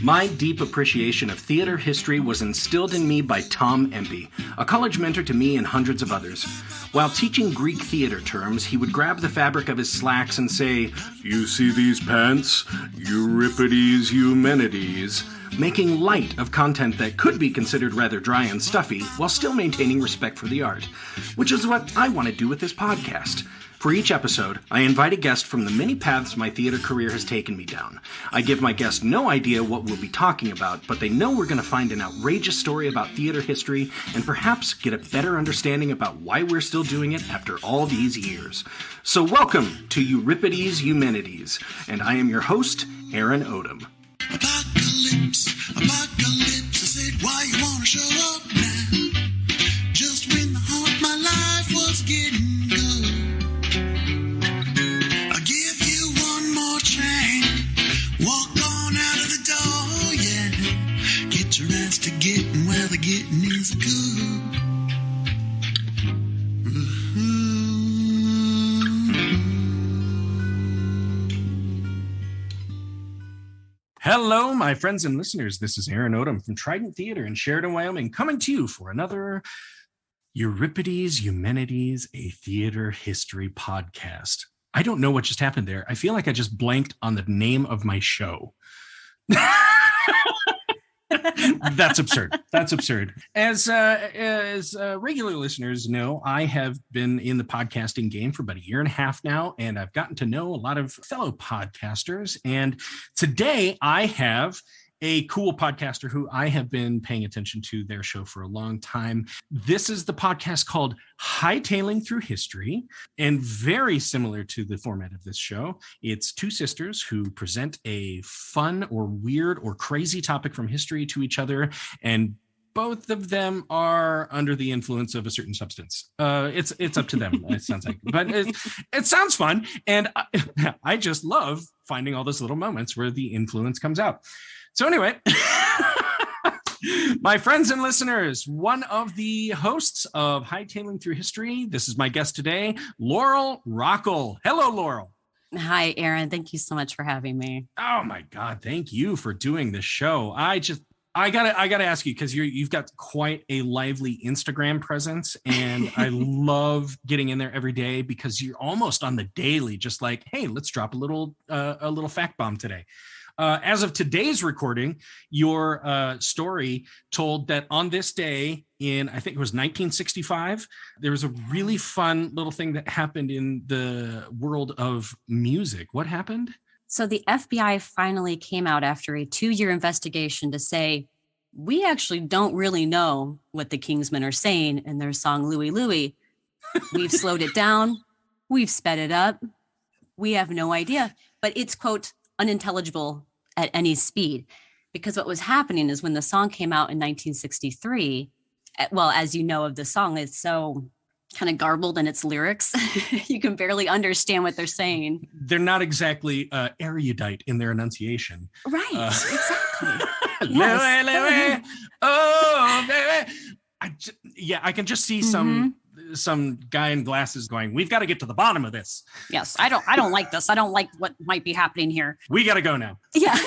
My deep appreciation of theater history was instilled in me by Tom Empey, a college mentor to me and hundreds of others. While teaching Greek theater terms, he would grab the fabric of his slacks and say, "You see these pants? Euripides Eumenides," making light of content that could be considered rather dry and stuffy while still maintaining respect for the art, which is what I want to do with this podcast. For each episode, I invite a guest from the many paths my theater career has taken me down. I give my guest no idea what we'll be talking about, but they know we're going to find an outrageous story about theater history and perhaps get a better understanding about why we're still doing it after all these years. So welcome to Euripides Eumenides, and I am your host, Aaron Odom. Apocalypse, I said, why you wanna show up now? Just when the heart of my life was getting good. I'll give you one more chance. Walk on out of the door, yeah. Get your ass to getting where the getting is good. Hello, my friends and listeners. This is Aaron Odom from Trident Theater in Sheridan, Wyoming, coming to you for another Euripides Eumenides, a theater history podcast. I don't know what just happened there. I feel like I just blanked on the name of my show. That's absurd. That's absurd. As regular listeners know, I have been in the podcasting game for about a year and a half now, and I've gotten to know a lot of fellow podcasters. And today I have a cool podcaster who I have been paying attention to their show for a long time. This is the podcast called Hightailing Through History, and very similar to the format of this show. It's two sisters who present a fun or weird or crazy topic from history to each other, and both of them are under the influence of a certain substance. It's up to them, it sounds like. But it sounds fun, and I just love finding all those little moments where the influence comes out. So anyway, my friends and listeners, one of the hosts of Hightailing Through History, this is my guest today, Laurel Rockall. Hello, Laurel. Hi, Aaron. Thank you so much for having me. Oh my God, thank you for doing this show. I gotta ask you, because you've got quite a lively Instagram presence, and I love getting in there every day because you're almost on the daily, just like, hey, let's drop a little fact bomb today. As of today's recording, your story told that on this day in, I think it was 1965, there was a really fun little thing that happened in the world of music. What happened? So the FBI finally came out after a 2-year investigation to say, we actually don't really know what the Kingsmen are saying in their song Louie Louie. We've slowed it down. We've sped it up. We have no idea. But it's, quote, unintelligible at any speed, because what was happening is when the song came out in 1963, well, as you know of the song, it's so kind of garbled in its lyrics. You can barely understand what they're saying. They're not exactly erudite in their enunciation. Right, exactly. Yes. Louie, oh, baby. I can just see some guy in glasses going, we've got to get to the bottom of this. Yes, I don't like this. I don't like what might be happening here. We got to go now. Yeah.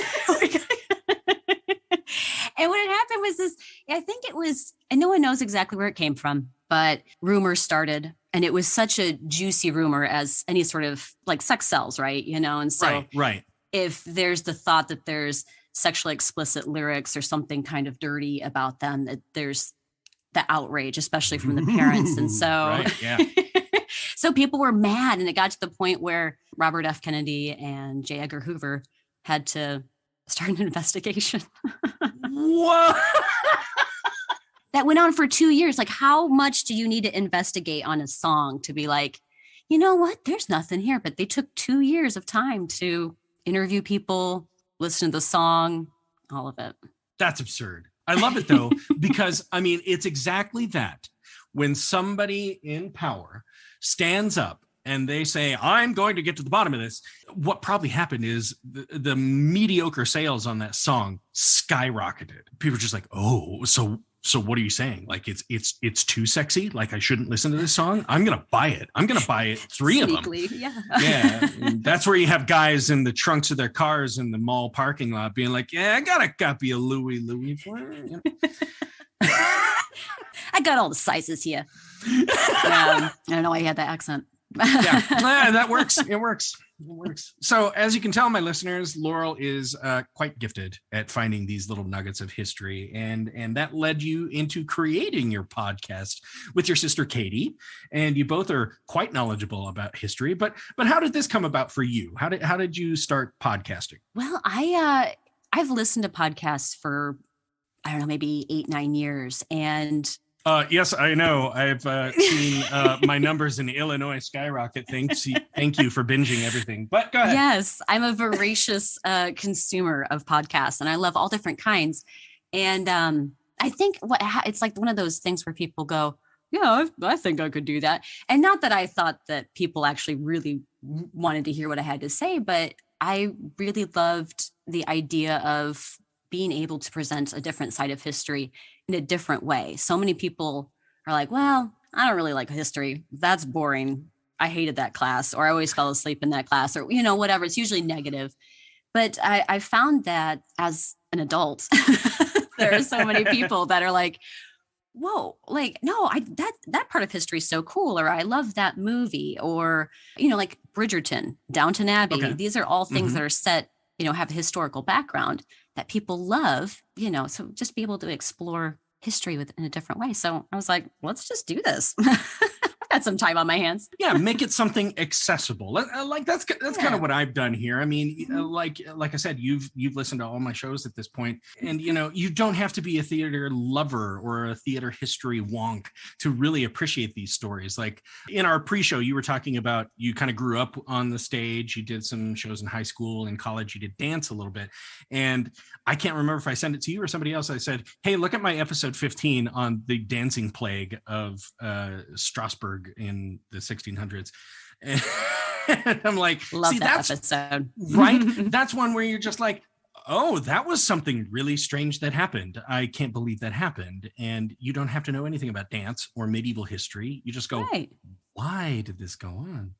And what had happened was this, I think it was, and no one knows exactly where it came from, but rumors started, and it was such a juicy rumor as any sort of like sex sells, right? You know, and so right. If there's the thought that there's sexually explicit lyrics or something kind of dirty about them, that there's the outrage, especially from the parents. And so, right, yeah. So people were mad, and it got to the point where Robert F. Kennedy and J. Edgar Hoover had to start an investigation. What? That went on for 2 years. Like, how much do you need to investigate on a song to be like, you know what? There's nothing here. But they took 2 years of time to interview people, listen to the song, all of it. That's absurd. I love it, though, because, I mean, it's exactly that. When somebody in power stands up and they say, I'm going to get to the bottom of this, what probably happened is the mediocre sales on that song skyrocketed. People were just like, oh, so so what are you saying? Like it's too sexy? Like I shouldn't listen to this song? I'm going to buy it. I'm going to buy it 3 of them. Yeah. Yeah. That's where you have guys in the trunks of their cars in the mall parking lot being like, yeah, I got a copy of Louie for it. You know? I got all the sizes here. I don't know why you had that accent. Yeah, that works. It works. So as you can tell, my listeners, Laurel is quite gifted at finding these little nuggets of history. And that led you into creating your podcast with your sister, Katie. And you both are quite knowledgeable about history. But how did this come about for you? How did you start podcasting? Well, I've listened to podcasts for, I don't know, maybe 8-9 years. And yes, I know. I've seen my numbers in Illinois skyrocket. Thank you for binging everything. But go ahead. Yes, I'm a voracious consumer of podcasts, and I love all different kinds. And I think it's like one of those things where people go, yeah, I think I could do that. And not that I thought that people actually really wanted to hear what I had to say, but I really loved the idea of being able to present a different side of history in a different way. So many people are like, well, I don't really like history. That's boring. I hated that class, or I always fell asleep in that class, or, whatever. It's usually negative. But I found that as an adult, there are so many people that are like, whoa, like, no, that part of history is so cool. Or I love that movie, or, like Bridgerton, Downton Abbey. Okay. These are all things that are set, have a historical background that people love, so just be able to explore history in a different way. So I was like, let's just do this. I've got some time on my hands. Yeah, make it something accessible. Like that's kind of what I've done here. I mean, like I said, you've listened to all my shows at this point, and you don't have to be a theater lover or a theater history wonk to really appreciate these stories. Like in our pre-show, you were talking about you kind of grew up on the stage. You did some shows in high school and college. You did dance a little bit, and I can't remember if I sent it to you or somebody else. I said, hey, look at my episode 15 on the dancing plague of Strasbourg in the 1600s. And I'm like, love that episode. Right? That's one where you're just like, oh, that was something really strange that happened. I can't believe that happened. And you don't have to know anything about dance or medieval history. You just go, right. Why did this go on?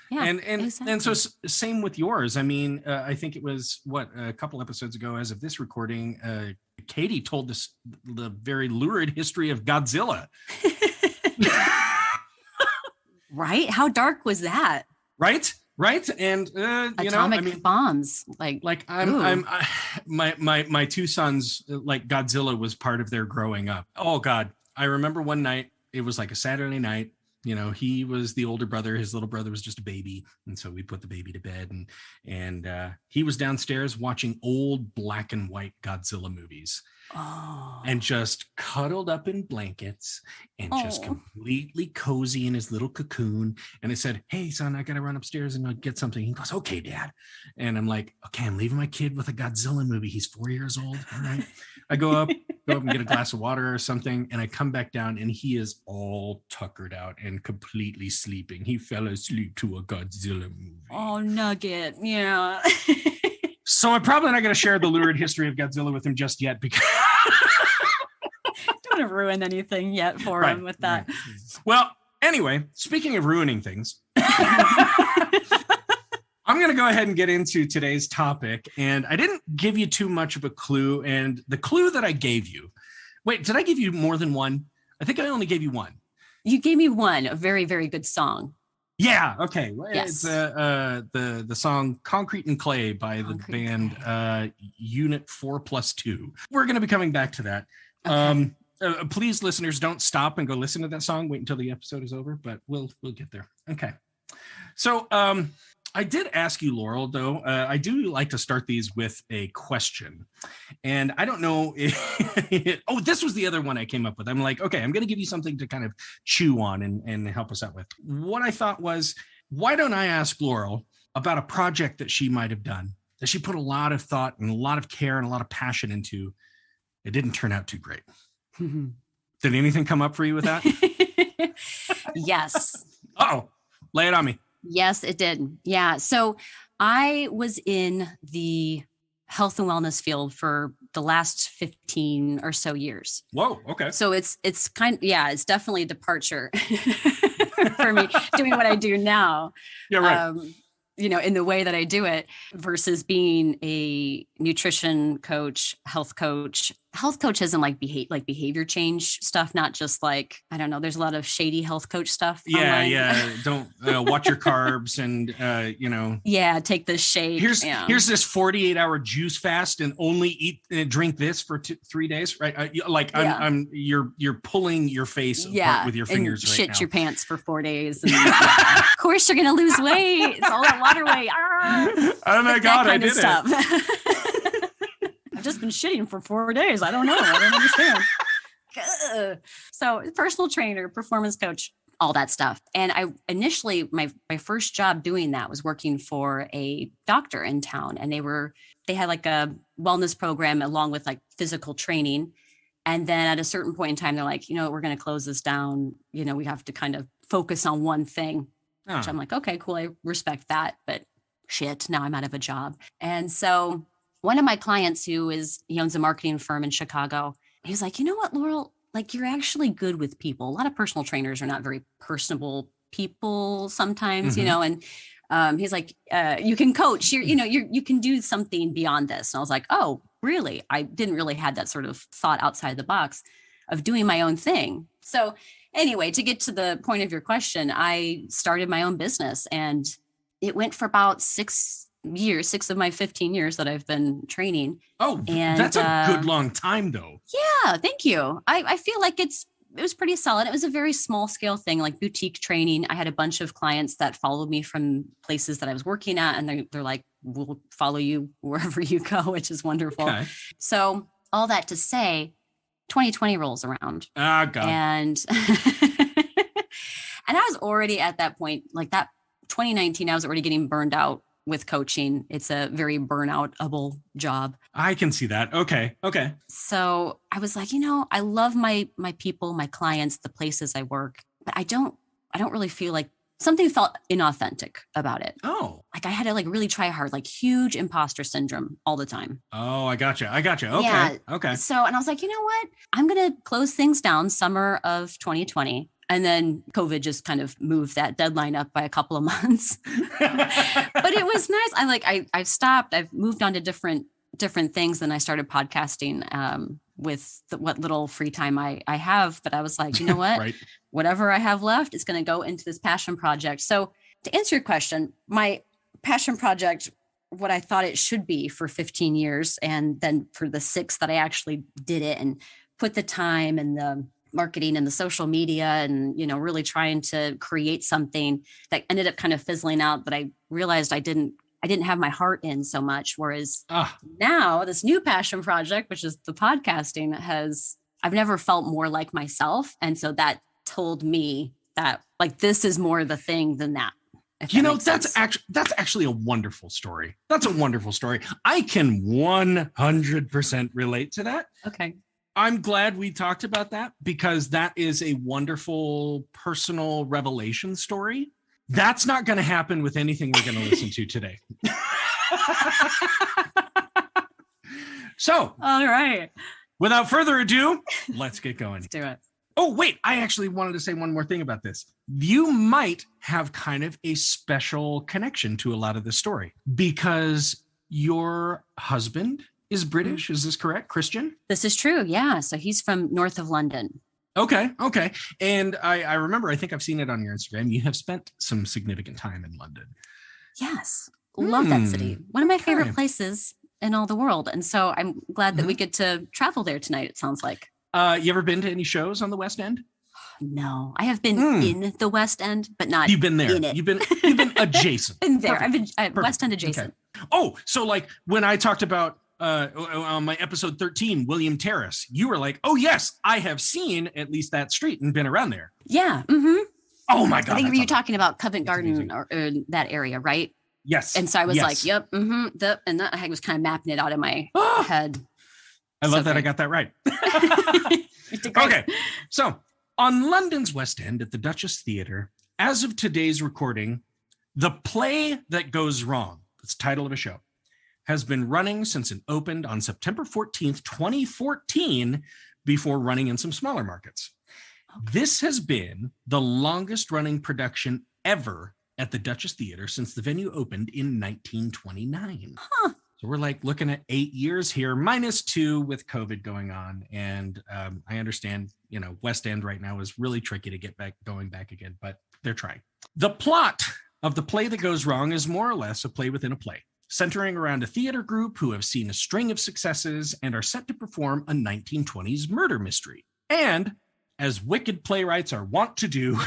Yeah, exactly. And so same with yours. I mean, I think it was a couple episodes ago as of this recording, Katie told us the very lurid history of Godzilla. Right? How dark was that? Right. And atomic bombs. Like my two sons, like Godzilla was part of their growing up. Oh God. I remember one night, it was like a Saturday night. He was the older brother. His little brother was just a baby. And so we put the baby to bed, and he was downstairs watching old black and white Godzilla movies. Oh. And just cuddled up in blankets and just completely cozy in his little cocoon. And I said, hey, son, I got to run upstairs and get something. He goes, okay, Dad. And I'm like, okay, I'm leaving my kid with a Godzilla movie. He's 4 years old. All right. I go up and get a glass of water or something. And I come back down and he is all tuckered out and completely sleeping. He fell asleep to a Godzilla movie. Oh, Nugget. Yeah. So I'm probably not going to share the lurid history of Godzilla with him just yet, because don't want to ruin anything yet for him with that. Right. Well, anyway, speaking of ruining things, I'm going to go ahead and get into today's topic. And I didn't give you too much of a clue. And the clue that I gave you, wait, did I give you more than one? I think I only gave you one. You gave me one, a very, very good song. Yeah. Okay. Yes. It's the song "Concrete and Clay" by the band Unit 4+2. We're going to be coming back to that. Okay. Please, listeners, don't stop and go listen to that song. Wait until the episode is over, but we'll get there. Okay. So I did ask you, Laurel, though. I do like to start these with a question. And I don't know if... this was the other one I came up with. I'm like, okay, I'm going to give you something to kind of chew on and help us out with. What I thought was, why don't I ask Laurel about a project that she might have done, that she put a lot of thought and a lot of care and a lot of passion into? It didn't turn out too great. Did anything come up for you with that? Yes. Uh-oh. Lay it on me. Yes, it did. Yeah. So I was in the health and wellness field for the last 15 or so years. Whoa. Okay. So it's it's definitely a departure for me doing what I do now. Yeah. Right. In the way that I do it versus being a nutrition coach, health coach isn't like behavior change stuff, not just like, I don't know, there's a lot of shady health coach stuff. Yeah. Online. Yeah. Don't watch your carbs and, Yeah. Take this shake. Here's this 48-hour juice fast and only eat and drink this for 3 days. Right. You're pulling your face apart with your fingers and right shit now. your pants for 4 days. And, of course you're going to lose weight. It's all that water weight. Oh my God. I did it. I've just been shitting for 4 days. I don't know. I don't understand. So personal trainer, performance coach, all that stuff. And I initially, my first job doing that was working for a doctor in town. And they had like a wellness program along with like physical training. And then at a certain point in time, they're like, we're going to close this down. We have to kind of focus on one thing, which I'm like, okay, cool. I respect that. But shit, now I'm out of a job. And so one of my clients he owns a marketing firm in Chicago. He's like, you know what, Laurel, like you're actually good with people. A lot of personal trainers are not very personable people sometimes, and he's like, you can coach, you can do something beyond this. And I was like, oh, really? I didn't really have that sort of thought outside the box of doing my own thing. So anyway, to get to the point of your question, I started my own business and it went for about 6 of my 15 years that I've been training. Oh, and that's a good long time though. Yeah. Thank you. I feel like it was pretty solid. It was a very small scale thing, like boutique training. I had a bunch of clients that followed me from places that I was working at, and they're like, we'll follow you wherever you go, which is wonderful. Okay. So all that to say, 2020 rolls around. Ah, God. And, and I was already at that point, like that 2019, I was already getting burned out with coaching. It's a very burnout-able job. I can see that. Okay. So I was like, I love my people, my clients, the places I work, but I don't really feel like something felt inauthentic about it. Oh. Like I had to like really try hard, like huge imposter syndrome all the time. Oh, I gotcha. Okay. Yeah. Okay. So, and I was like, you know what? I'm going to close things down summer of 2020. And then COVID just kind of moved that deadline up by a couple of months. But it was nice. I've stopped. I've moved on to different things. And I started podcasting with what little free time I have. But I was like, you know what? Right. Whatever I have left is going to go into this passion project. So to answer your question, my passion project, what I thought it should be for 15 years. And then for the 6 that I actually did it and put the time and the marketing and the social media and, really trying to create something that ended up kind of fizzling out. But I realized I didn't have my heart in so much. Whereas now this new passion project, which is the podcasting, I've never felt more like myself. And so that told me that like, this is more the thing than that. That's actually a wonderful story. That's a wonderful story. I can 100% relate to that. Okay. I'm glad we talked about that because that is a wonderful personal revelation story. That's not going to happen with anything we're going to listen to today. So, all right. Without further ado, let's get going. Let's do it. Oh, wait, I actually wanted to say one more thing about this. You might have kind of a special connection to a lot of this story because your husband is British. Is this correct? Christian? This is true. Yeah. So he's from north of London. Okay. And I remember, I think I've seen it on your Instagram. You have spent some significant time in London. Yes. Love that city. One of my favorite places in all the world. And so I'm glad that we get to travel there tonight, it sounds like. You ever been to any shows on the West End? No, I have been in the West End, but not You've been there. In it. You've been adjacent. Been there. I've been West End adjacent. Okay. Oh, so like when I talked about on my episode 13, William Terrace, you were like, oh yes, I have seen at least that street and been around there. Yeah. Mm-hmm. Oh my God. I think you were talking about Covent Garden or that area, right? Yes. And so I was like, yep. Mm-hmm. And that I was kind of mapping it out in my head. I love that I got that right. Okay. So on London's West End at the Duchess Theatre, as of today's recording, The Play That Goes Wrong, that's the title of a show, has been running since it opened on September 14th, 2014, before running in some smaller markets. Okay. This has been the longest running production ever at the Duchess Theater since the venue opened in 1929. Huh. So we're like looking at 8 years here, -2 with COVID going on. And I understand, West End right now is really tricky to get going back again, but they're trying. The plot of The Play That Goes Wrong is more or less a play within a play, centering around a theater group who have seen a string of successes and are set to perform a 1920s murder mystery. And as wicked playwrights are wont to do,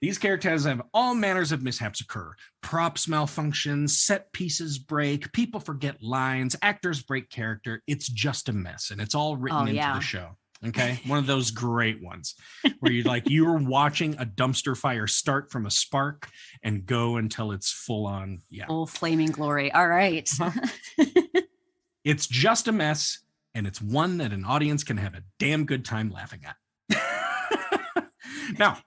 these characters have all manners of mishaps occur. Props malfunction, set pieces break, people forget lines, actors break character. It's just a mess, and it's all written into the show. Okay, one of those great ones where you're watching a dumpster fire start from a spark and go until it's full on, full flaming glory. All right. It's just a mess, and it's one that an audience can have a damn good time laughing at. Now,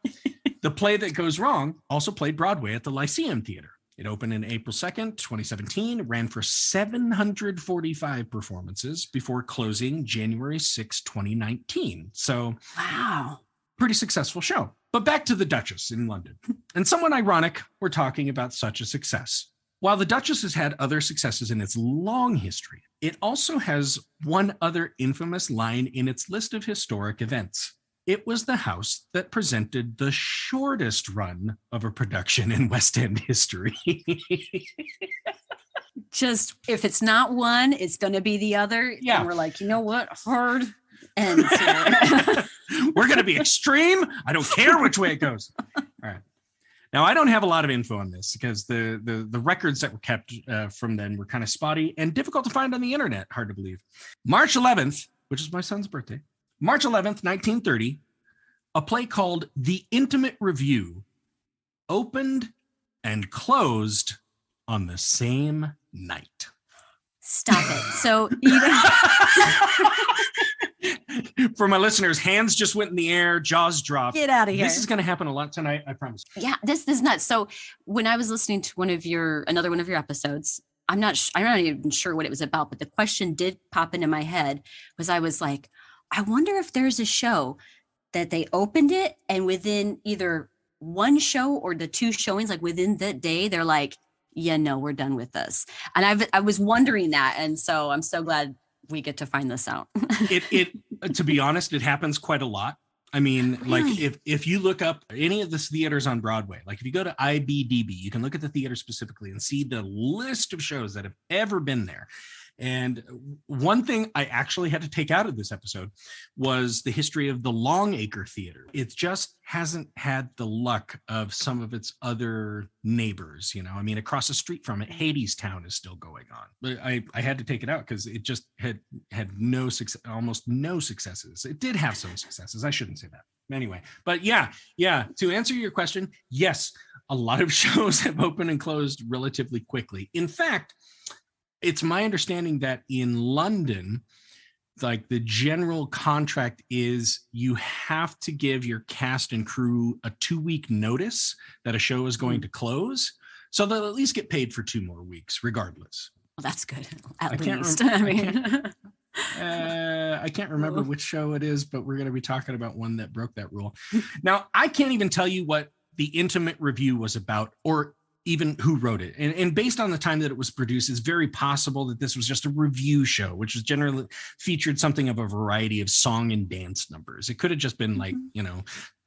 The Play That Goes Wrong also played Broadway at the Lyceum Theater. It opened in April 2nd, 2017, ran for 745 performances before closing January 6, 2019. So, wow, pretty successful show. But back to the Duchess in London. And somewhat ironic, we're talking about such a success. While the Duchess has had other successes in its long history, it also has one other infamous line in its list of historic events. It was the house that presented the shortest run of a production in West End history. Just, if it's not one, it's going to be the other. Yeah. And we're like, you know what? Hard ends here. We're going to be extreme. I don't care which way it goes. All right. Now, I don't have a lot of info on this because the records that were kept from then were kind of spotty and difficult to find on the internet. Hard to believe. March 11th, which is my son's birthday, March 11th, 1930, a play called The Intimate Review opened and closed on the same night. Stop it. So, for my listeners, hands just went in the air, jaws dropped. Get out of here. This is going to happen a lot tonight, I promise. Yeah, this is nuts. So when I was listening to another one of your episodes, I'm not even sure what it was about, but the question did pop into my head. I was like, I wonder if there's a show that they opened it and within either one show or the two showings, like within the day, they're like, yeah, no, we're done with this. And I was wondering that. And so I'm so glad we get to find this out. It to be honest, it happens quite a lot. I mean, really? Like if you look up any of the theaters on Broadway, like if you go to IBDB, you can look at the theater specifically and see the list of shows that have ever been there. And one thing I actually had to take out of this episode was the history of the Longacre Theater. It just hasn't had the luck of some of its other neighbors. I mean, across the street from it, Hadestown is still going on. But I had to take it out because it just had no success, almost no successes. It did have some successes. I shouldn't say that. Anyway, but yeah. To answer your question, yes, a lot of shows have opened and closed relatively quickly. In fact, it's my understanding that in London, like the general contract is you have to give your cast and crew a 2-week notice that a show is going to close. So they'll at least get paid for 2 more weeks, regardless. Well, that's good. At least. I can't remember which show it is, but we're going to be talking about one that broke that rule. Now, I can't even tell you what The Intimate Review was about or even who wrote it. And based on the time that it was produced, it's very possible that this was just a review show, which was generally featured something of a variety of song and dance numbers. It could have just been like,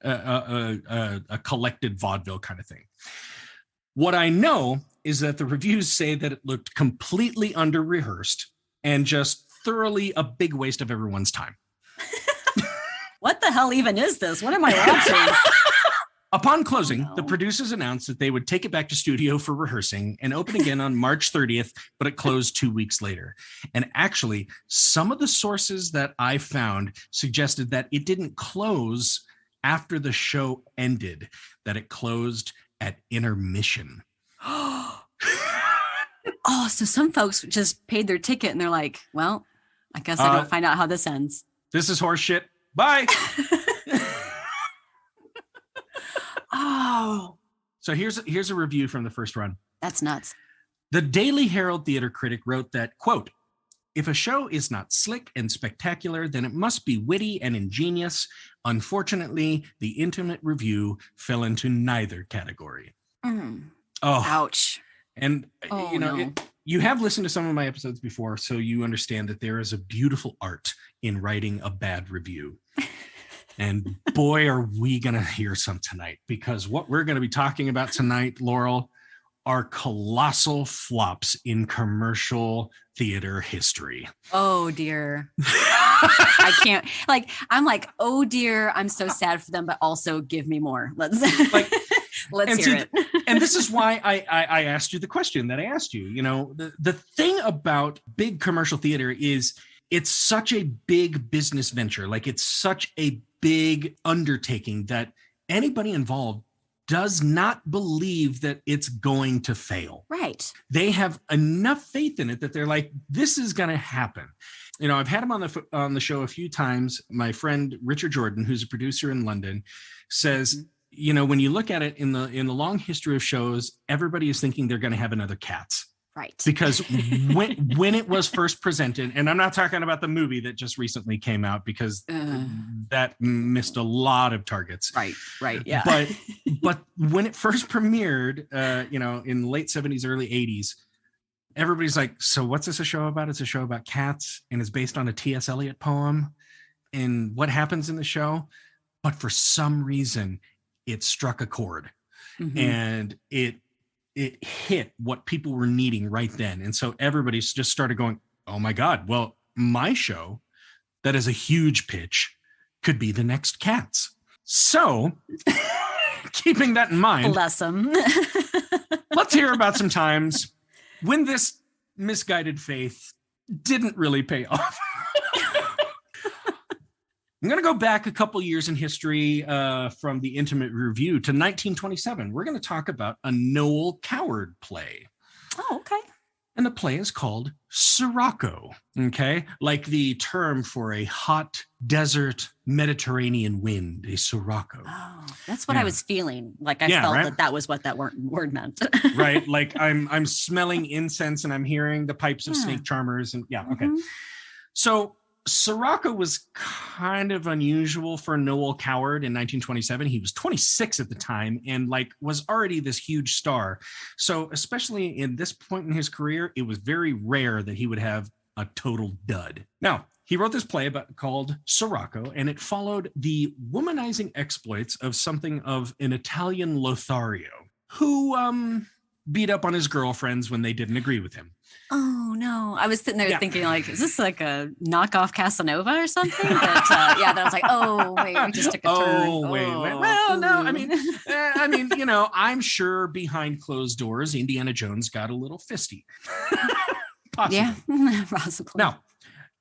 a collected vaudeville kind of thing. What I know is that the reviews say that it looked completely under-rehearsed and just thoroughly a big waste of everyone's time. What the hell even is this? What am I watching? Upon closing, the producers announced that they would take it back to studio for rehearsing and open again on March 30th, but it closed 2 weeks later. And actually, some of the sources that I found suggested that it didn't close after the show ended, that it closed at intermission. Oh, so some folks just paid their ticket and they're like, well, I guess I don't find out how this ends. This is horse shit. Bye. Oh. So here's a review from the first run. That's nuts. The Daily Herald theater critic wrote that, quote, "If a show is not slick and spectacular, then it must be witty and ingenious. Unfortunately, the Intimate Review fell into neither category." Mm. Oh, Ouch. and No. you have listened to some of my episodes before, so you understand that there is a beautiful art in writing a bad review. And boy, are we going to hear some tonight, because what we're going to be talking about tonight, Laurel, are colossal flops in commercial theater history. Oh dear. I can't, I'm like, oh dear, I'm so sad for them, but also give me more. Let's hear it. And this is why I asked you the question that I asked you. The thing about big commercial theater is it's such a big business venture. Like, it's such a big undertaking that anybody involved does not believe that it's going to fail. Right. They have enough faith in it that they're like, this is going to happen. I've had him on the show a few times. My friend Richard Jordan, who's a producer in London, says, when you look at it in the long history of shows, everybody is thinking they're going to have another Cats. Right. Because when it was first presented, and I'm not talking about the movie that just recently came out, because that missed a lot of targets. Right. Yeah. But when it first premiered, in the late 70s, early 80s, everybody's like, so what's this a show about? It's a show about cats, and it's based on a T.S. Eliot poem. And what happens in the show? But for some reason, it struck a chord, and it hit what people were needing right then. And so everybody's just started going, oh my God, well, my show that is a huge pitch could be the next Cats. So keeping that in mind, bless them. Let's hear about some times when this misguided faith didn't really pay off. I'm going to go back a couple years in history from the Intimate Review to 1927. We're going to talk about a Noel Coward play. Oh, okay. And the play is called Sirocco, okay? Like the term for a hot desert Mediterranean wind, a Sirocco. Oh, that's what I was feeling. Like I felt that was what that word meant. Right? Like I'm smelling incense and I'm hearing the pipes of snake charmers. And okay. So Sirocco was kind of unusual for Noel Coward in 1927. He was 26 at the time and was already this huge star. So especially in this point in his career, it was very rare that he would have a total dud. Now, he wrote this play called Sirocco, and it followed the womanizing exploits of something of an Italian Lothario who beat up on his girlfriends when they didn't agree with him. Oh no! I was sitting there thinking, is this like a knockoff Casanova or something? But then I was like, oh wait, we just took a turn. Oh wait. Well, no, I mean, I'm sure behind closed doors, Indiana Jones got a little fisty. Possibly. Yeah, possibly. Now,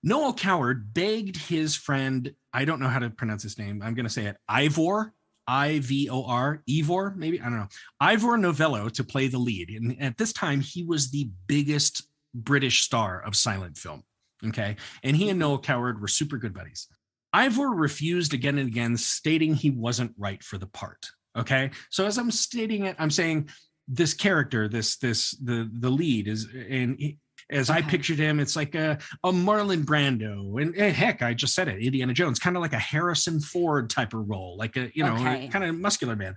Noel Coward begged his friend, I don't know how to pronounce his name. I'm going to say it, Ivor. Ivor, maybe, I don't know, Ivor Novello, to play the lead. And at this time, he was the biggest British star of silent film. Okay. And he and Noel Coward were super good buddies. Ivor refused again and again, stating he wasn't right for the part. Okay. So as I'm stating it, I'm saying this character, the lead is, and as I pictured him, it's like a Marlon Brando, and heck, I just said it, Indiana Jones, kind of like a Harrison Ford type of role, like a kind of muscular man.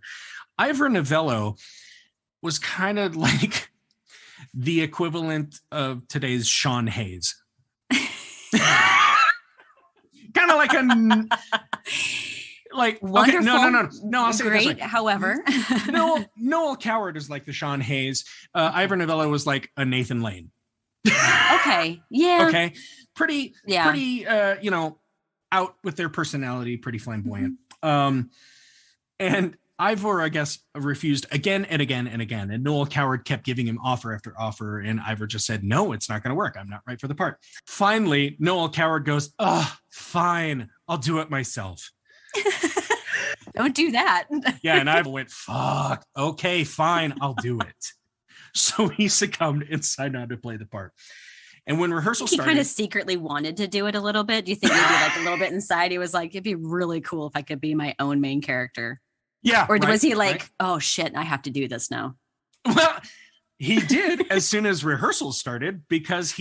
Ivor Novello was kind of like the equivalent of today's Sean Hayes, kind of like a wonderful. Okay, no. I'll say great. This way. However, Noel Coward is like the Sean Hayes. Ivor Novello was like a Nathan Lane. Okay. Yeah. Okay. Pretty, out with their personality, pretty flamboyant. And Ivor, I guess, refused again and again and again. And Noel Coward kept giving him offer after offer. And Ivor just said, no, it's not going to work. I'm not right for the part. Finally, Noel Coward goes, fine, I'll do it myself. Don't do that. Yeah. And Ivor went, fuck. Okay, fine, I'll do it. So he succumbed and signed on to play the part. And when rehearsal started, he kind of secretly wanted to do it a little bit. Do you think maybe a little bit inside he was like, it'd be really cool if I could be my own main character? Yeah. Or was he like, oh shit, I have to do this now? Well, He did as soon as rehearsals started, because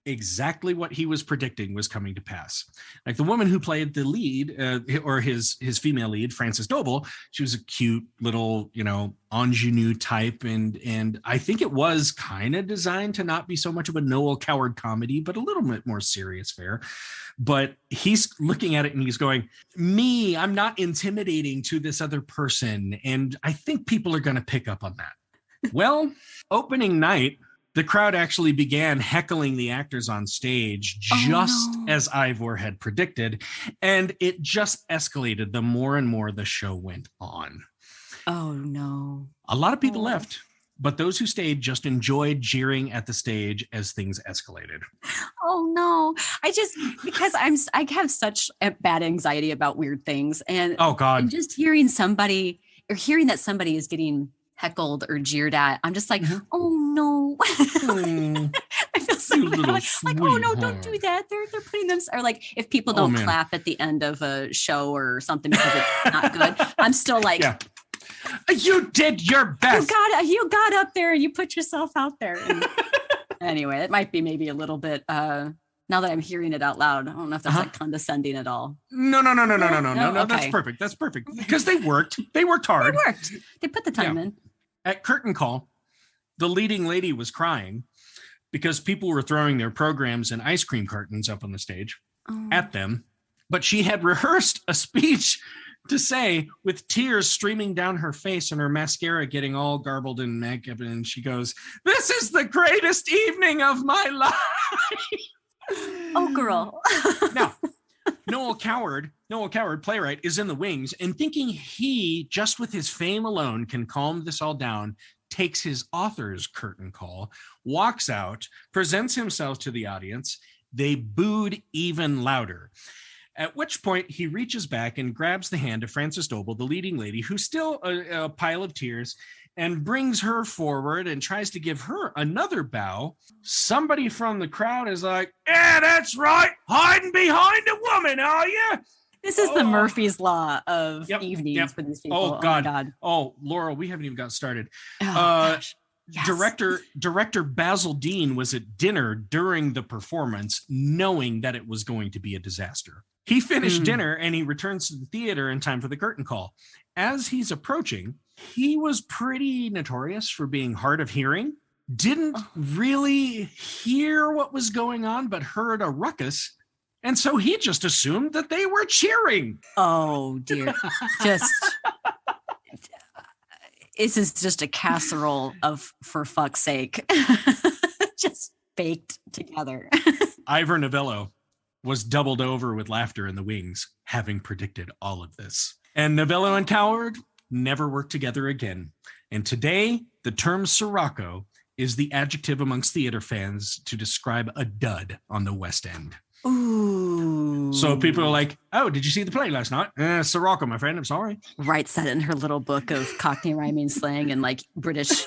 exactly what he was predicting was coming to pass. Like the woman who played the lead, or his female lead, Frances Doble, she was a cute little, ingenue type, and I think it was kind of designed to not be so much of a Noel Coward comedy, but a little bit more serious fare. But he's looking at it and he's going, I'm not intimidating to this other person, and I think people are going to pick up on that. Well, opening night, the crowd actually began heckling the actors on stage, as Ivor had predicted, and it just escalated the more and more the show went on. Oh, no. A lot of people left, but those who stayed just enjoyed jeering at the stage as things escalated. Oh, no. Because I have such bad anxiety about weird things. And, oh, God. And just hearing that somebody is getting heckled or jeered at, I'm just like, oh no. I feel so bad. Like, oh no, don't do that. They're putting them, or like if people don't clap at the end of a show or something because it's not good, I'm still like, you did your best. You got up there and you put yourself out there. And anyway, it might be maybe a little bit now that I'm hearing it out loud. I don't know if that's like condescending at all. No. Okay. That's perfect. That's perfect. Because they worked hard. They put the time in. At curtain call, the leading lady was crying because people were throwing their programs and ice cream cartons up on the stage at them. But she had rehearsed a speech to say with tears streaming down her face and her mascara getting all garbled and makeup. And she goes, "This is the greatest evening of my life." Oh, girl. Now, Noel Coward, playwright, is in the wings, and thinking he, just with his fame alone, can calm this all down, takes his author's curtain call, walks out, presents himself to the audience. They booed even louder. At which point he reaches back and grabs the hand of Frances Doble, the leading lady, who's still a pile of tears, and brings her forward and tries to give her another bow. Somebody from the crowd is like, "Yeah, that's right. Hiding behind a woman, are you?" This is the Murphy's Law of evenings for these people. Oh, God. Oh, Laurel, we haven't even got started. Oh, gosh. Yes. Director Basil Dean was at dinner during the performance, knowing that it was going to be a disaster. He finished dinner and he returns to the theater in time for the curtain call. As he's approaching, he was pretty notorious for being hard of hearing, didn't really hear what was going on, but heard a ruckus. And so he just assumed that they were cheering. Oh, dear. This is just a casserole of, for fuck's sake, just baked together. Ivor Novello was doubled over with laughter in the wings, having predicted all of this. And Novello and Coward never worked together again. And today, the term Sirocco is the adjective amongst theater fans to describe a dud on the West End. Ooh. So people are like, "Oh, did you see the play last night?" Sirocco, my friend, I'm sorry. Writes that in her little book of Cockney rhyming slang and like British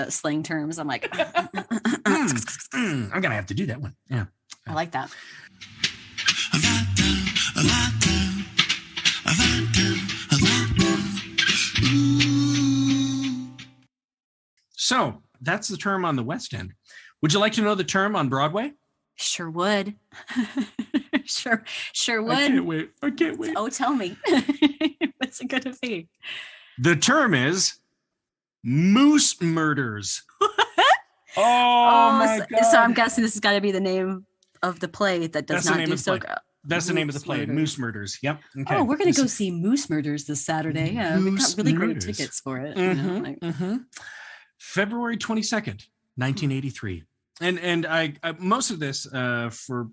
slang terms. I'm like, I'm going to have to do that one. Yeah. I like that. So that's the term on the West End. Would you like to know the term on Broadway? Sure would. Sure would. I can't wait. Oh, tell me. What's it going to be? The term is moose murders. Oh, my God. So I'm guessing this has got to be the name of the play that does not do so good. That's the name of the play, Moose Murders. Yep. Okay. Oh, we're going to go see Moose Murders this Saturday. Yeah, we got really great tickets for it. February 22nd, 1983. And I most of this for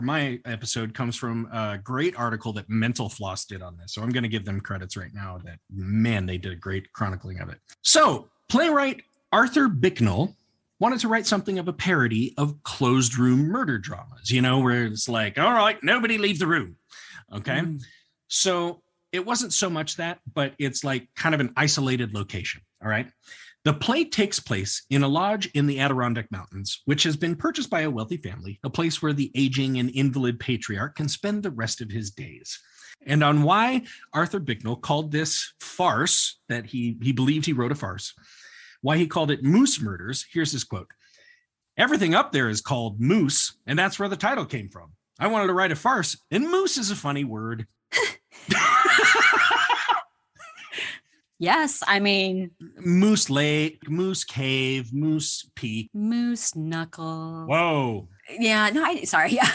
my episode comes from a great article that Mental Floss did on this. So I'm going to give them credits right now that, man, they did a great chronicling of it. So playwright Arthur Bicknell wanted to write something of a parody of closed room murder dramas, where it's like, all right, nobody leave the room. Okay. So it wasn't so much that, but it's like kind of an isolated location. All right. The play takes place in a lodge in the Adirondack Mountains, which has been purchased by a wealthy family, a place where the aging and invalid patriarch can spend the rest of his days. And on why Arthur Bicknell called this farce, that he believed he wrote a farce, why he called it Moose Murders. Here's his quote. Everything up there is called moose, and that's where the title came from. I wanted to write a farce, and moose is a funny word. Yes, I mean... Moose Lake, Moose Cave, Moose Peak. Moose Knuckle. Whoa. Yeah, no, sorry. Yeah.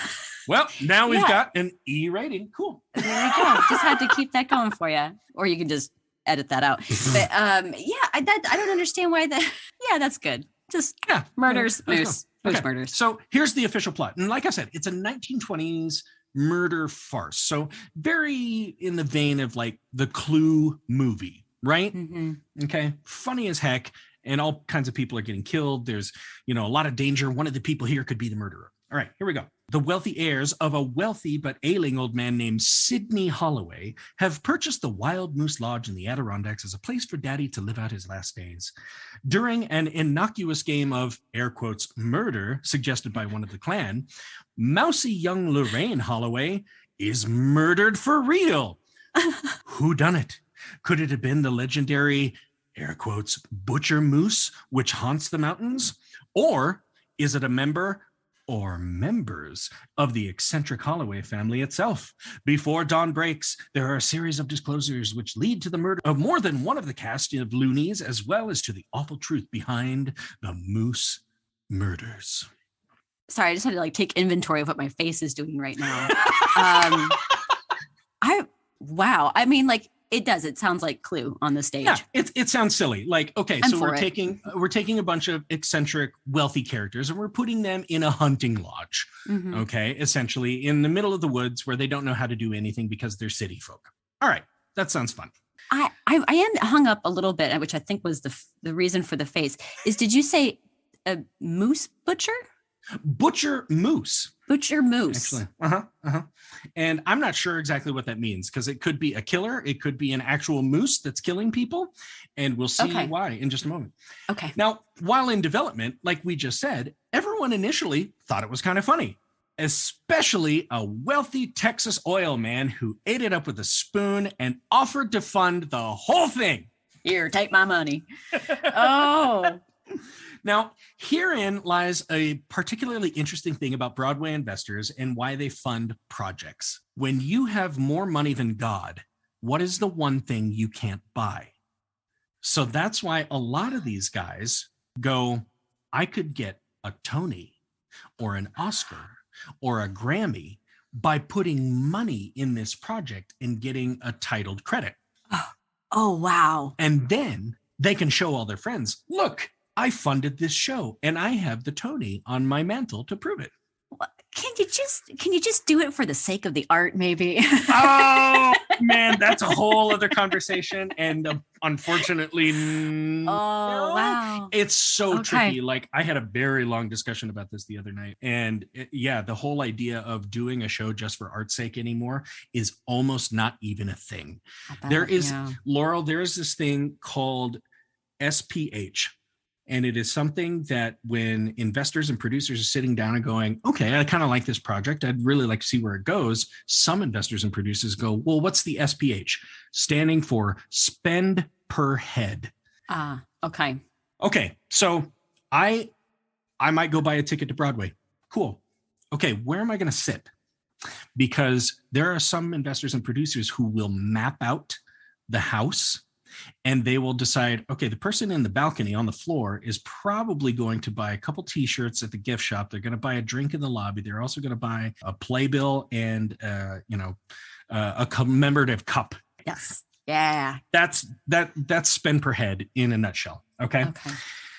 Well, now we've got an E rating. Cool. There we go. Just had to keep that going for you. Or you can just edit that out. But I don't understand why that... Yeah, that's good. Just murders, moose murders. So here's the official plot. And like I said, it's a 1920s murder farce. So very in the vein of like the Clue movie, right? Mm-hmm. Okay. Funny as heck. And all kinds of people are getting killed. There's, a lot of danger. One of the people here could be the murderer. All right, here we go. The wealthy heirs of a wealthy but ailing old man named Sidney Holloway have purchased the Wild Moose Lodge in the Adirondacks as a place for Daddy to live out his last days. During an innocuous game of, air quotes, murder suggested by one of the clan, mousy young Lorraine Holloway is murdered for real. Who done it? Could it have been the legendary, air quotes, butcher moose which haunts the mountains? Or is it a member or members of the eccentric Holloway family itself? Before dawn breaks, there are a series of disclosures which lead to the murder of more than one of the cast of loonies, as well as to the awful truth behind the Moose Murders. Sorry, I just had to take inventory of what my face is doing right now. Wow. I mean, it does. It sounds like Clue on the stage. Yeah, it sounds silly. Okay, I'm so we're for it. we're taking a bunch of eccentric, wealthy characters and we're putting them in a hunting lodge. Mm-hmm. Okay, essentially in the middle of the woods where they don't know how to do anything because they're city folk. All right, that sounds fun. I am hung up a little bit, which I think was the reason for the face. Did you say a moose butcher? Butcher moose. Butcher moose. Actually, And I'm not sure exactly what that means because it could be a killer. It could be an actual moose that's killing people. And we'll see why in just a moment. Okay. Now, while in development, like we just said, everyone initially thought it was kind of funny, especially a wealthy Texas oil man who ate it up with a spoon and offered to fund the whole thing. Here, take my money. Oh. Now, herein lies a particularly interesting thing about Broadway investors and why they fund projects. When you have more money than God, what is the one thing you can't buy? So that's why a lot of these guys go, I could get a Tony or an Oscar or a Grammy by putting money in this project and getting a titled credit. Oh, wow. And then they can show all their friends, look, I funded this show and I have the Tony on my mantle to prove it. Can you just do it for the sake of the art, maybe? Oh man, that's a whole other conversation. And unfortunately, wow. It's so tricky. I had a very long discussion about this the other night. And the whole idea of doing a show just for art's sake anymore is almost not even a thing. Laurel, there is this thing called SPH. And it is something that when investors and producers are sitting down and going, okay, I kind of like this project. I'd really like to see where it goes. Some investors and producers go, well, what's the SPH? Standing for spend per head. Okay. Okay. So I might go buy a ticket to Broadway. Cool. Okay. Where am I going to sit? Because there are some investors and producers who will map out the house. And they will decide, okay, the person in the balcony on the floor is probably going to buy a couple T-shirts at the gift shop. They're going to buy a drink in the lobby. They're also going to buy a playbill and, a commemorative cup. Yes. Yeah. That's spend per head in a nutshell. Okay.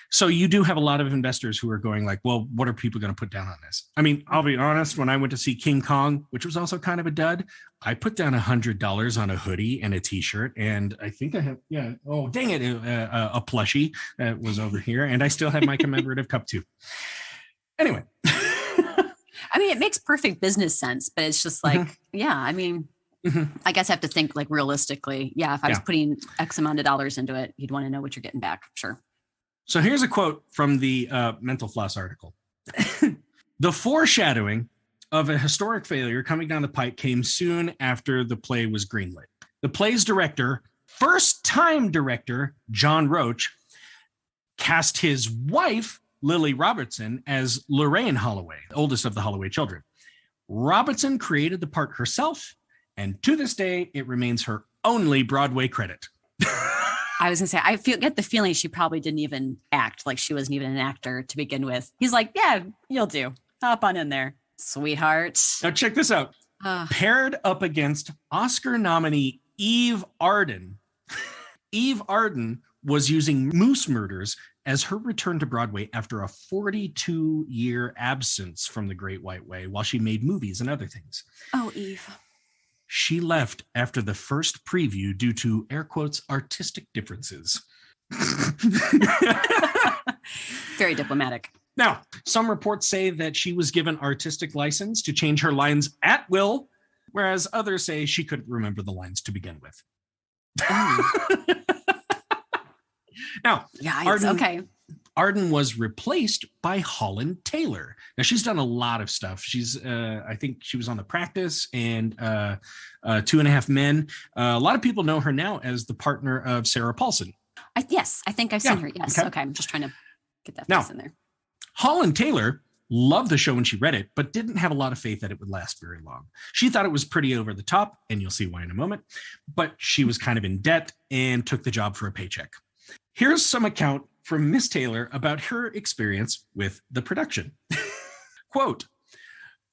So you do have a lot of investors who are going well, what are people going to put down on this? I mean, I'll be honest, when I went to see King Kong, which was also kind of a dud, I put down $100 on a hoodie and a T-shirt. And I think I have, oh, dang it, a plushie that was over here. And I still have my commemorative cup too. Anyway. I mean, it makes perfect business sense, but it's just I guess I have to think realistically. Yeah, if I was putting X amount of dollars into it, you'd want to know what you're getting back. Sure. So here's a quote from the Mental Floss article. The foreshadowing of a historic failure coming down the pike came soon after the play was greenlit. The play's director, first-time director, John Roach, cast his wife, Lily Robertson, as Lorraine Holloway, the oldest of the Holloway children. Robertson created the part herself, and to this day, it remains her only Broadway credit. I was gonna say, get the feeling she probably didn't even act, like she wasn't even an actor to begin with. He's like, yeah, you'll do. Hop on in there, sweetheart. Now check this out. Paired up against Oscar nominee Eve Arden. Eve Arden was using Moose Murders as her return to Broadway after a 42-year absence from the Great White Way while she made movies and other things. Oh, Eve. She left after the first preview due to, air quotes, artistic differences. Very diplomatic. Now, some reports say that she was given artistic license to change her lines at will, whereas others say she couldn't remember the lines to begin with. Now, Arden was replaced by Holland Taylor. Now, she's done a lot of stuff. She's, I think she was on The Practice and 2.5 Men. A lot of people know her now as the partner of Sarah Paulson. Yes, I think I've seen her. Yes. Okay. I'm just trying to get that face in there. Holland Taylor loved the show when she read it, but didn't have a lot of faith that it would last very long. She thought it was pretty over the top, and you'll see why in a moment, but she was kind of in debt and took the job for a paycheck. Here's some account from Miss Taylor about her experience with the production. Quote,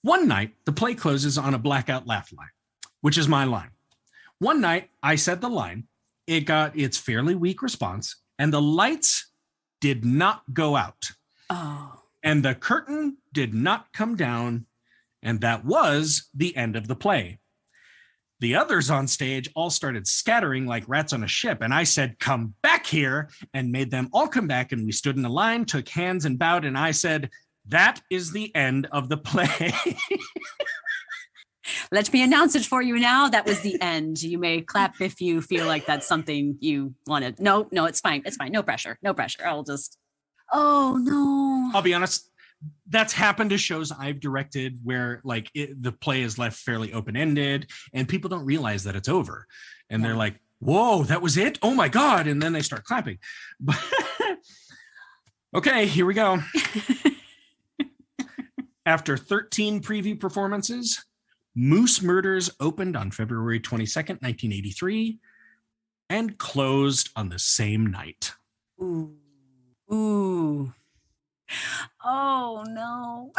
one night, the play closes on a blackout laugh line, which is my line. One night, I said the line, it got its fairly weak response, and the lights did not go out. Oh. And the curtain did not come down, and that was the end of the play. The others on stage all started scattering like rats on a ship, and I said, come back here, and made them all come back, and we stood in a line, took hands and bowed, and I said, that is the end of the play. Let me announce it for you now. That was the end. You may clap if you feel like that's something you wanted. No, it's fine. It's fine. No pressure. I'll just... Oh, no. I'll be honest. That's happened to shows I've directed where like the play is left fairly open-ended and people don't realize that it's over. And they're like, whoa, that was it? Oh, my God. And then they start clapping. But okay, here we go. After 13 preview performances, Moose Murders opened on February 22nd, 1983 and closed on the same night. Ooh. Oh, no.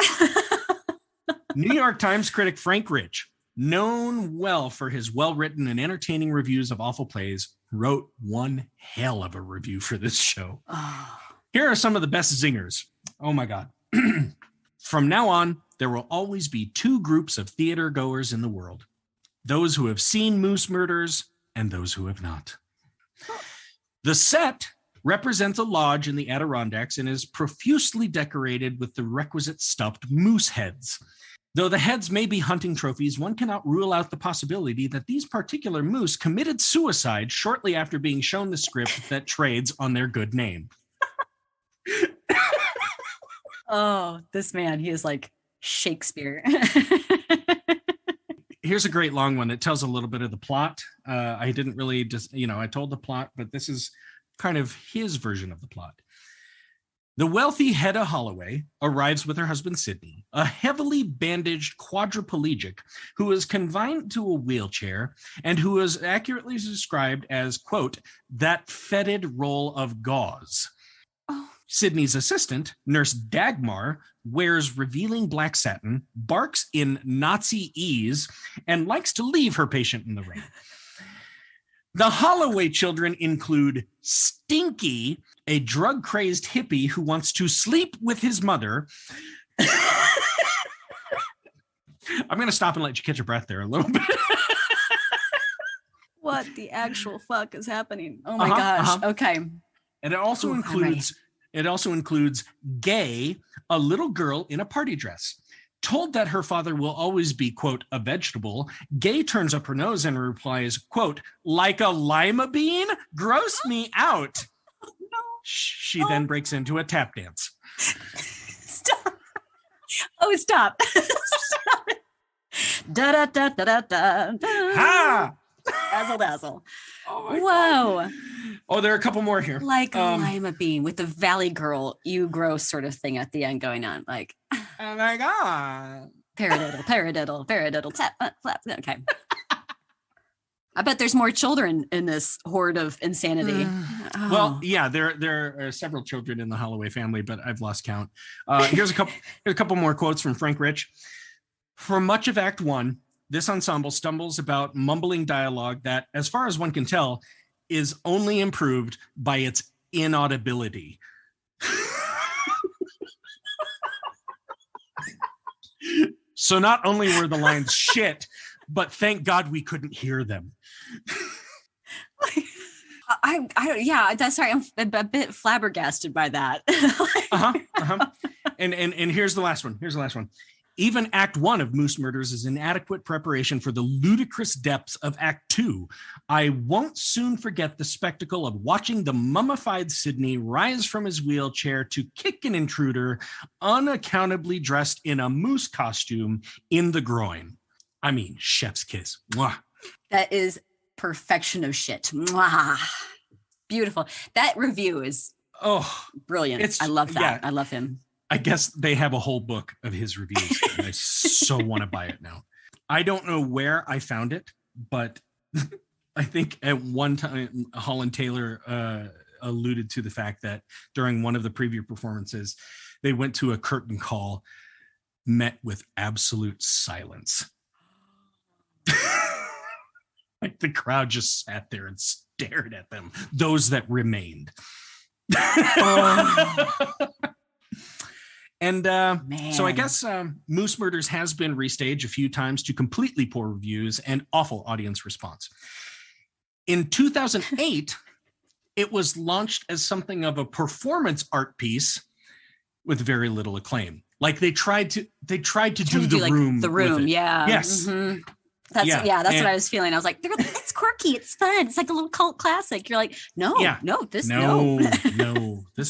New York Times critic Frank Rich, known well for his well-written and entertaining reviews of awful plays, wrote one hell of a review for this show. Oh. Here are some of the best zingers. Oh, my God. From now on, there will always be two groups of theater goers in the world. Those who have seen Moose Murders and those who have not. The set represents a lodge in the Adirondacks and is profusely decorated with the requisite stuffed moose heads. Though the heads may be hunting trophies, one cannot rule out the possibility that these particular moose committed suicide shortly after being shown the script that trades on their good name. Oh, this man, he is like Shakespeare. Here's a great long one that tells a little bit of the plot. I didn't really just, I told the plot, but this is kind of his version of the plot. The wealthy Hedda Holloway arrives with her husband Sidney, a heavily bandaged quadriplegic who is confined to a wheelchair and who is accurately described as, quote, that fetid roll of gauze. Oh. Sidney's assistant, Nurse Dagmar, wears revealing black satin, barks in Nazi ease, and likes to leave her patient in the rain. The Holloway children include Stinky, a drug-crazed hippie who wants to sleep with his mother. I'm going to stop and let you catch your breath there a little bit. What the actual fuck is happening? Oh my gosh. Okay. And it also includes Gay, a little girl in a party dress. Told that her father will always be, quote, a vegetable, Gay turns up her nose and replies, quote, like a lima bean? Gross me out. No. She then breaks into a tap dance. Stop. Oh, stop. Stop. Da da da da da da. Ha! Dazzle dazzle. Oh my Whoa. God. Oh, there are a couple more here. Like a lima bean with the Valley Girl, you gross sort of thing at the end going on. Like, oh my God. Paradiddle, tap, flap. Okay. I bet there's more children in this horde of insanity. Oh. Well, yeah, there are several children in the Holloway family, but I've lost count. Here's a couple more quotes from Frank Rich. For much of Act 1, this ensemble stumbles about mumbling dialogue that, as far as one can tell, is only improved by its inaudibility. So not only were the lines shit, but thank God we couldn't hear them. That's right. I'm a bit flabbergasted by that. And here's the last one. Even Act 1 of Moose Murders is inadequate preparation for the ludicrous depths of Act 2. I won't soon forget the spectacle of watching the mummified Sidney rise from his wheelchair to kick an intruder unaccountably dressed in a moose costume in the groin. I mean, chef's kiss. Mwah. That is perfection of shit. Mwah. Beautiful. That review is brilliant. I love that. Yeah. I love him. I guess they have a whole book of his reviews. And I so want to buy it now. I don't know where I found it, but I think at one time Holland Taylor alluded to the fact that during one of the preview performances, they went to a curtain call, met with absolute silence. Like the crowd just sat there and stared at them, those that remained. And so I guess Moose Murders has been restaged a few times to completely poor reviews and awful audience response. In 2008, it was launched as something of a performance art piece with very little acclaim. Like they tried to do the room. The Room, yeah. Yes. Mm-hmm. That's what I was feeling. I was like, it's quirky, it's fun, it's like a little cult classic. You're like, no, this is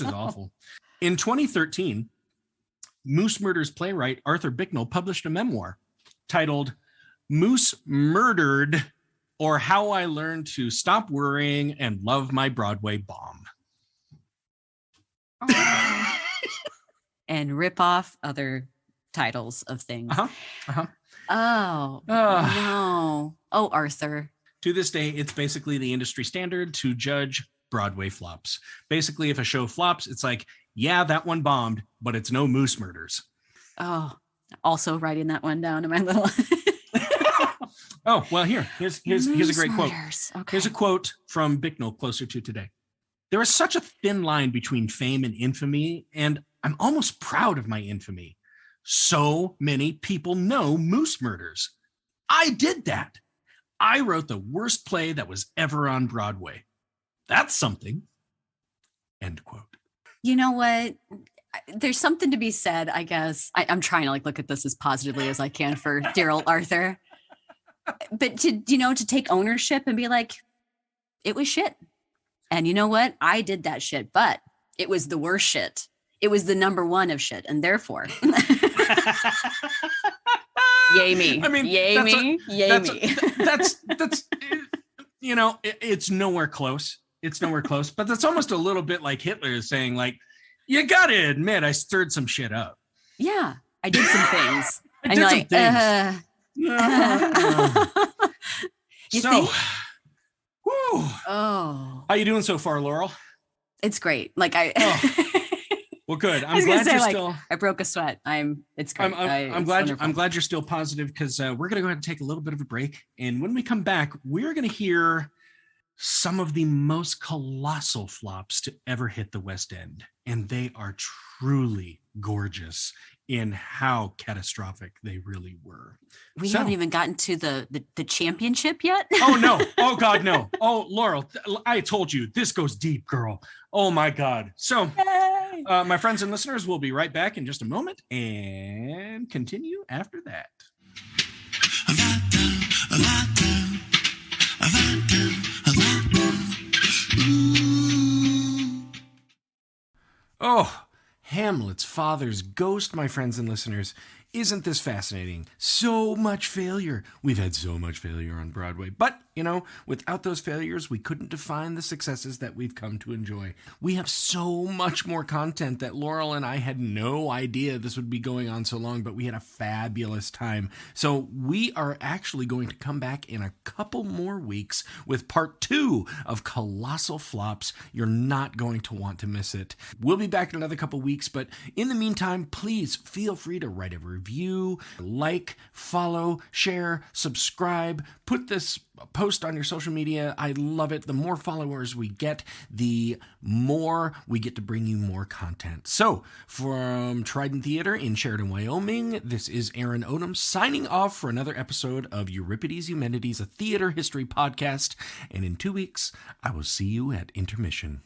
awful. In 2013, Moose Murders playwright Arthur Bicknell published a memoir titled Moose Murdered, or How I Learned to Stop Worrying and Love My Broadway Bomb. And rip off other titles of things. Oh, no. Oh, Arthur. To this day, it's basically the industry standard to judge Broadway flops. Basically, if a show flops, it's like, yeah, that one bombed, but it's no Moose Murders. Oh, also writing that one down in my little... Oh, well, here's a great quote. Okay. Here's a quote from Bicknell closer to today. There is such a thin line between fame and infamy, and I'm almost proud of my infamy. So many people know Moose Murders. I did that. I wrote the worst play that was ever on Broadway. That's something. End quote. You know what? There's something to be said, I guess. I'm trying to look at this as positively as I can for dear old Arthur. But to take ownership and be like, it was shit. And you know what? I did that shit, but it was the worst shit. It was the number one of shit. And therefore, yay me. I mean, yay me. That's it's nowhere close. It's nowhere close. But that's almost a little bit like Hitler is saying, like, you got to admit, I stirred some shit up. Yeah, I did some things. I did some things. You so, think? Whew. Oh, how you doing so far, Laurel? It's great. Like well, good. I'm glad you're still. I broke a sweat. It's great. I'm glad you're still positive, because we're going to go ahead and take a little bit of a break, and when we come back, we're going to hear some of the most colossal flops to ever hit the West End, and they are truly gorgeous in how catastrophic they really were. We haven't even gotten to the championship yet. Oh no! Oh God, no! Oh, Laurel, I told you this goes deep, girl. Oh my God! So, my friends and listeners, we'll be right back in just a moment and continue after that. Oh, Hamlet's father's ghost, my friends and listeners. Isn't this fascinating? So much failure. We've had so much failure on Broadway. But, without those failures, we couldn't define the successes that we've come to enjoy. We have so much more content that Laurel and I had no idea this would be going on so long, but we had a fabulous time. So we are actually going to come back in a couple more weeks with part 2 of Colossal Flops. You're not going to want to miss it. We'll be back in another couple weeks, but in the meantime, please feel free to write a review, like, follow, share, subscribe, put this post on your social media. I love it. The more followers we get, the more we get to bring you more content. So, from Trident Theater in Sheridan, Wyoming, this is Aaron Odom signing off for another episode of Euripides Eumenides, a theater history podcast. And in 2 weeks, I will see you at intermission.